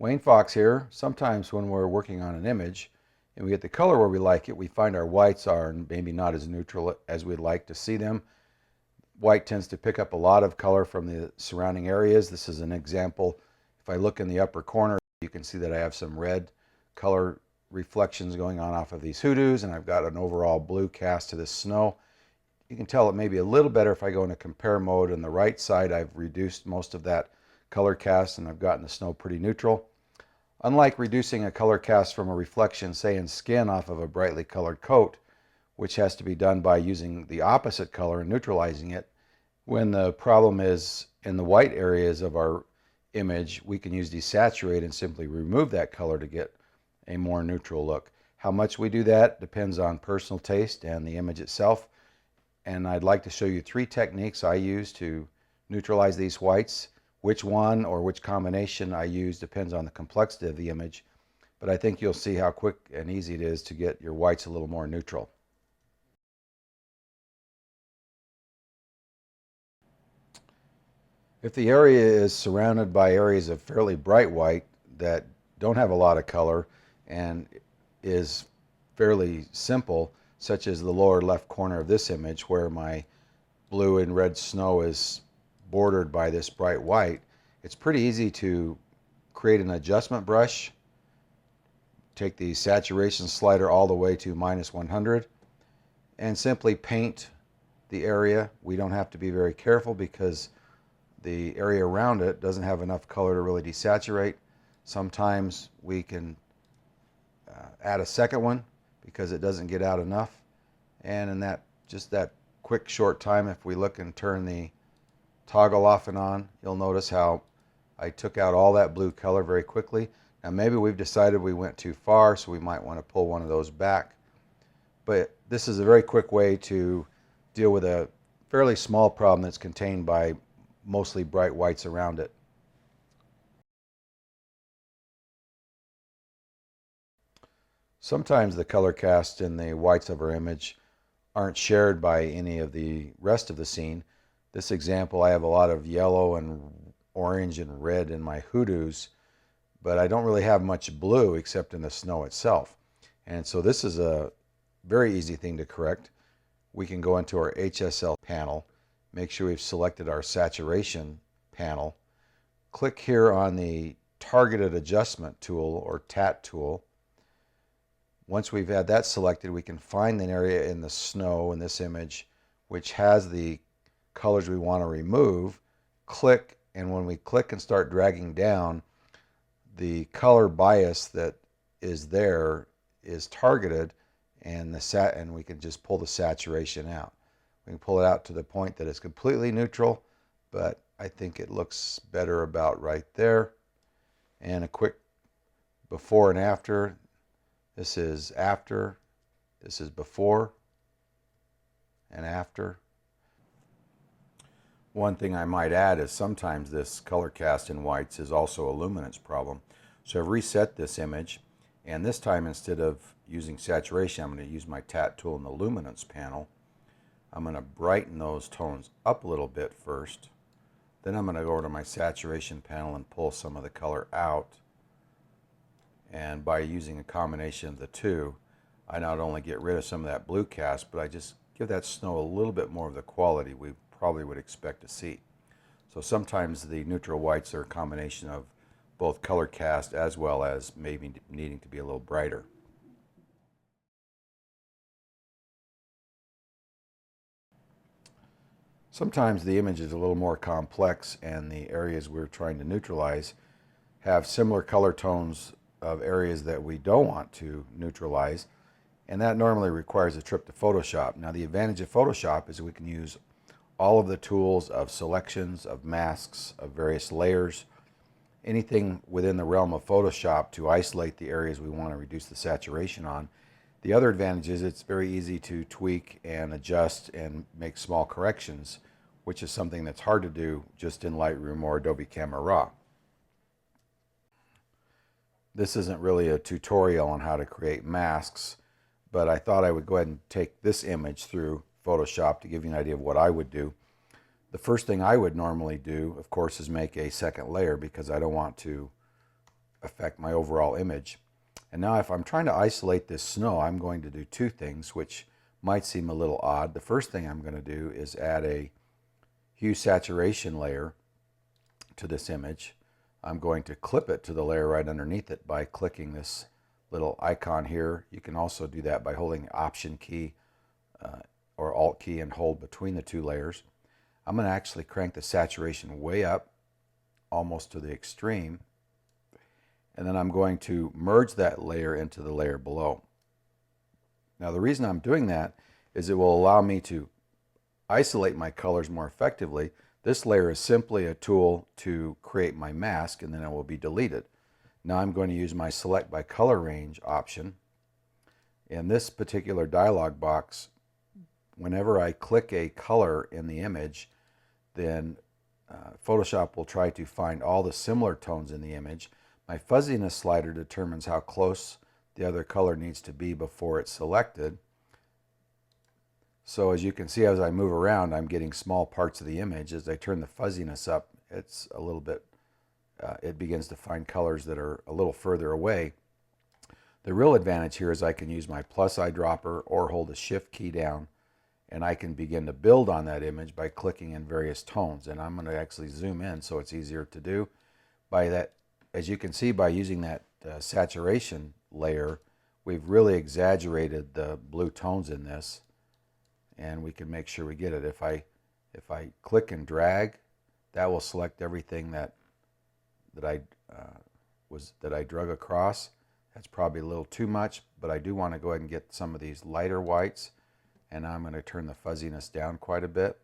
Wayne Fox here. Sometimes when we're working on an image and we get the color where we like it, we find our whites are maybe not as neutral as we'd like to see them. White tends to pick up a lot of color from the surrounding areas. This is an example. If I look in the upper corner, you can see that I have some red color reflections going on off of these hoodoos, and I've got an overall blue cast to this snow. You can tell it may be a little better if I go into compare mode. On the right side, I've reduced most of that color cast and I've gotten the snow pretty neutral. Unlike reducing a color cast from a reflection, say in skin off of a brightly colored coat, which has to be done by using the opposite color and neutralizing it, when the problem is in the white areas of our image, we can use de-saturate and simply remove that color to get a more neutral look. How much we do that depends on personal taste and the image itself. And I'd like to show you 3 techniques I use to neutralize these whites. Which one or which combination I use depends on the complexity of the image, but I think you'll see how quick and easy it is to get your whites a little more neutral. If the area is surrounded by areas of fairly bright white that don't have a lot of color and is fairly simple, such as the lower left corner of this image where my blue and red snow is bordered by this bright white, it's pretty easy to create an adjustment brush. Take the saturation slider all the way to -100 and simply paint the area. We don't have to be very careful because the area around it doesn't have enough color to really desaturate. Sometimes we can add a second one because it doesn't get out enough, and in just that quick short time, if we look and turn the toggle off and on, you'll notice how I took out all that blue color very quickly. Now maybe we've decided we went too far, so we might want to pull one of those back. But this is a very quick way to deal with a fairly small problem that's contained by mostly bright whites around it. Sometimes the color cast in the whites of our image aren't shared by any of the rest of the scene. This example, I have a lot of yellow and orange and red in my hoodoos, but I don't really have much blue except in the snow itself. And so this is a very easy thing to correct. We can go into our HSL panel, make sure we've selected our saturation panel, click here on the targeted adjustment tool or TAT tool. Once we've had that selected, we can find an area in the snow in this image which has the colors we want to remove, click, and when we click and start dragging down, the color bias that is there is targeted, and we can just pull the saturation out. We can pull it out to the point that it's completely neutral, but I think it looks better about right there. And a quick before and after. This is after, this is before and after. One thing I might add is sometimes this color cast in whites is also a luminance problem. So I've reset this image, and this time instead of using saturation, I'm going to use my TAT tool in the luminance panel. I'm going to brighten those tones up a little bit first. Then I'm going to go over to my saturation panel and pull some of the color out. And by using a combination of the two, I not only get rid of some of that blue cast, but I just give that snow a little bit more of the quality we probably would expect to see. So sometimes the neutral whites are a combination of both color cast as well as maybe needing to be a little brighter. Sometimes the image is a little more complex and the areas we're trying to neutralize have similar color tones of areas that we don't want to neutralize, and that normally requires a trip to Photoshop. Now the advantage of Photoshop is we can use all of the tools of selections, of masks, of various layers, anything within the realm of Photoshop to isolate the areas we want to reduce the saturation on. The other advantage is it's very easy to tweak and adjust and make small corrections, which is something that's hard to do just in Lightroom or Adobe Camera Raw. This isn't really a tutorial on how to create masks, but I thought I would go ahead and take this image through Photoshop to give you an idea of what I would do. The first thing I would normally do, of course, is make a second layer because I don't want to affect my overall image. And now if I'm trying to isolate this snow, I'm going to do two things which might seem a little odd. The first thing I'm going to do is add a hue saturation layer to this image. I'm going to clip it to the layer right underneath it by clicking this little icon here. You can also do that by holding the Option key or Alt key and hold between the two layers. I'm going to actually crank the saturation way up, almost to the extreme, and then I'm going to merge that layer into the layer below. Now the reason I'm doing that is it will allow me to isolate my colors more effectively. This layer is simply a tool to create my mask, and then it will be deleted. Now I'm going to use my Select by Color Range option. In this particular dialog box, whenever I click a color in the image, then Photoshop will try to find all the similar tones in the image. My fuzziness slider determines how close the other color needs to be before it's selected. So as you can see, as I move around, I'm getting small parts of the image. As I turn the fuzziness up, it's a little bit, it begins to find colors that are a little further away. The real advantage here is I can use my plus eyedropper or hold the Shift key down, and I can begin to build on that image by clicking in various tones. And I'm going to actually zoom in so it's easier to do. By that, as you can see, by using that saturation layer, we've really exaggerated the blue tones in this, and we can make sure we get it. If I click and drag, that will select everything that I drug across. That's probably a little too much, but I do want to go ahead and get some of these lighter whites, and I'm going to turn the fuzziness down quite a bit.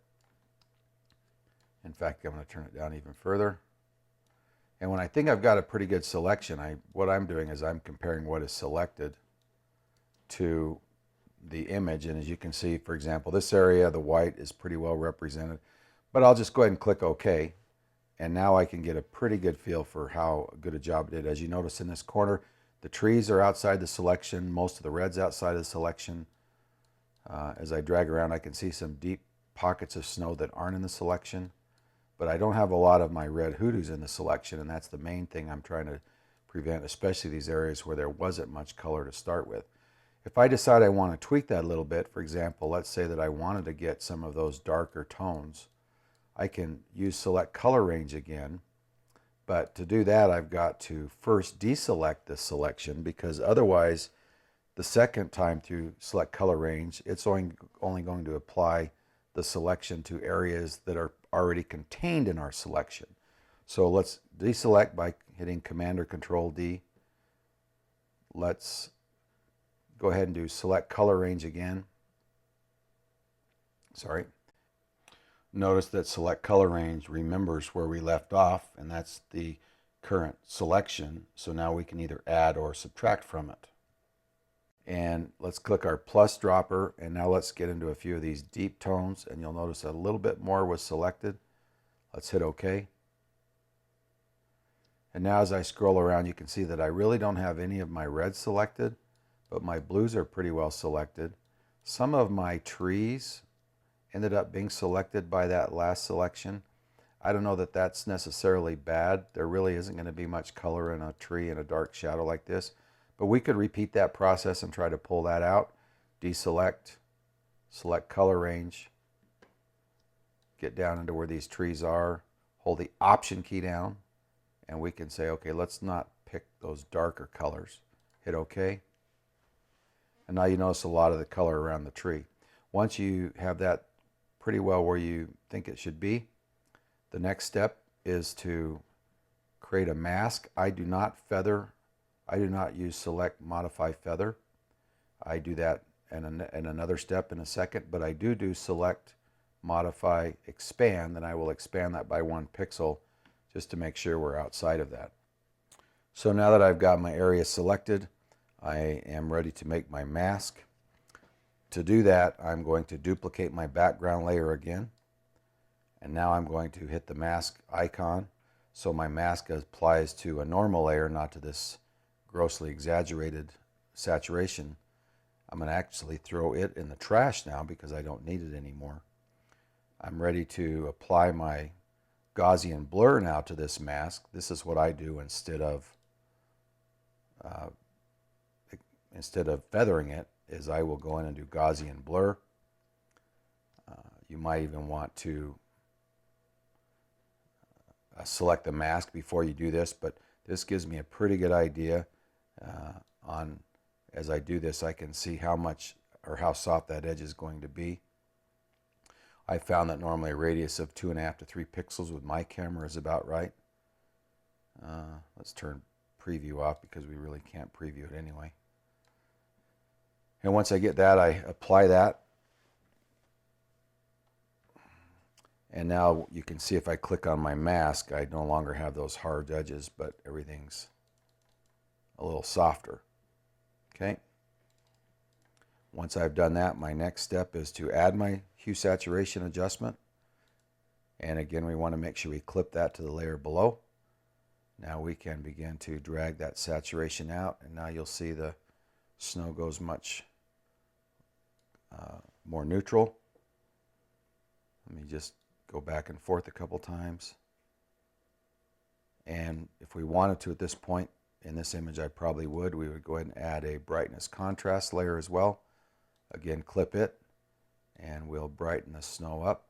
In fact, I'm going to turn it down even further. And when I think I've got a pretty good selection, what I'm doing is I'm comparing what is selected to the image. And as you can see, for example, this area, the white is pretty well represented. But I'll just go ahead and click OK. And now I can get a pretty good feel for how good a job it did. As you notice in this corner, the trees are outside the selection. Most of the red's outside of the selection. As I drag around, I can see some deep pockets of snow that aren't in the selection. But I don't have a lot of my red hoodoos in the selection, and that's the main thing I'm trying to prevent, especially these areas where there wasn't much color to start with. If I decide I want to tweak that a little bit, for example, let's say that I wanted to get some of those darker tones, I can use Select Color Range again. But to do that, I've got to first deselect this selection, because otherwise, the second time through Select Color Range, it's only going to apply the selection to areas that are already contained in our selection. So let's deselect by hitting Command or Control D. Let's go ahead and do Select Color Range again. Sorry. Notice that Select Color Range remembers where we left off, and that's the current selection. So now we can either add or subtract from it. And let's click our plus dropper, and now let's get into a few of these deep tones, and you'll notice a little bit more was selected. Let's hit OK. And now as I scroll around, you can see that I really don't have any of my reds selected, but my blues are pretty well selected. Some of my trees ended up being selected by that last selection. I don't know that that's necessarily bad. There really isn't going to be much color in a tree in a dark shadow like this. But we could repeat that process and try to pull that out. Deselect, Select Color Range, get down into where these trees are, hold the Option key down, and we can say, okay, let's not pick those darker colors. Hit OK. And now you notice a lot of the color around the tree. Once you have that pretty well where you think it should be, the next step is to create a mask. I do not use Select Modify Feather. I do that in another step in a second, but I do Select Modify Expand, and I will expand that by 1 pixel just to make sure we're outside of that. So now that I've got my area selected, I am ready to make my mask. To do that, I'm going to duplicate my background layer again, and now I'm going to hit the mask icon so my mask applies to a normal layer, not to this grossly exaggerated saturation. I'm going to actually throw it in the trash now because I don't need it anymore. I'm ready to apply my Gaussian blur now to this mask. This is what I do instead of uh, instead of feathering it, is I will go in and do Gaussian blur. You might even want to select the mask before you do this, but this gives me a pretty good idea on, as I do this, I can see how much or how soft that edge is going to be. I found that normally a radius of 2.5 to 3 pixels with my camera is about right. Let's turn preview off because we really can't preview it anyway. And once I get that, I apply that. And now you can see if I click on my mask, I no longer have those hard edges, but everything's a little softer. Okay. Once I've done that, my next step is to add my hue saturation adjustment. And again, we want to make sure we clip that to the layer below. Now we can begin to drag that saturation out, and now you'll see the snow goes much more neutral. Let me just go back and forth a couple times. And if we wanted to at this point in this image, I probably would. We would go ahead and add a brightness contrast layer as well. Again, clip it, and we'll brighten the snow up.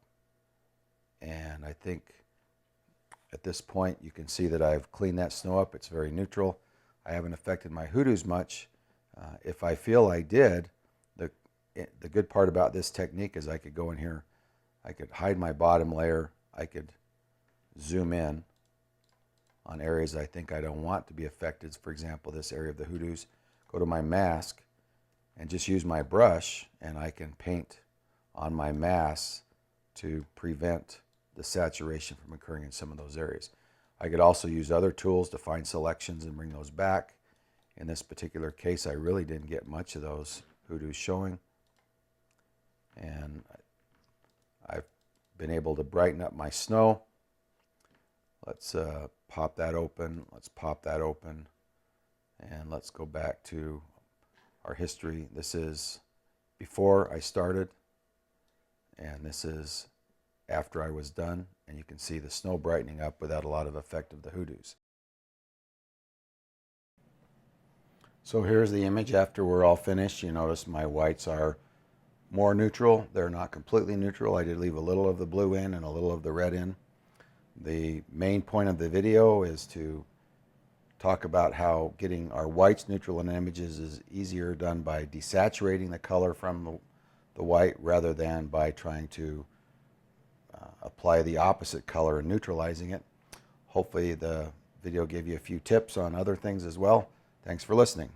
And I think at this point you can see that I've cleaned that snow up. It's very neutral. I haven't affected my hoodoos much. If I feel I did, the good part about this technique is I could go in here, I could hide my bottom layer, I could zoom in on areas I think I don't want to be affected. For example, this area of the hoodoos. Go to my mask and just use my brush, and I can paint on my mask to prevent the saturation from occurring in some of those areas. I could also use other tools to find selections and bring those back. In this particular case, I really didn't get much of those hoodoos showing. And I've been able to brighten up my snow. Let's pop that open. Let's pop that open. And let's go back to our history. This is before I started, and this is after I was done. And you can see the snow brightening up without a lot of effect of the hoodoos. So here's the image after we're all finished. You notice my whites are more neutral. They're not completely neutral. I did leave a little of the blue in and a little of the red in. The main point of the video is to talk about how getting our whites neutral in images is easier done by desaturating the color from the white rather than by trying to apply the opposite color and neutralizing it. Hopefully the video gave you a few tips on other things as well. Thanks for listening.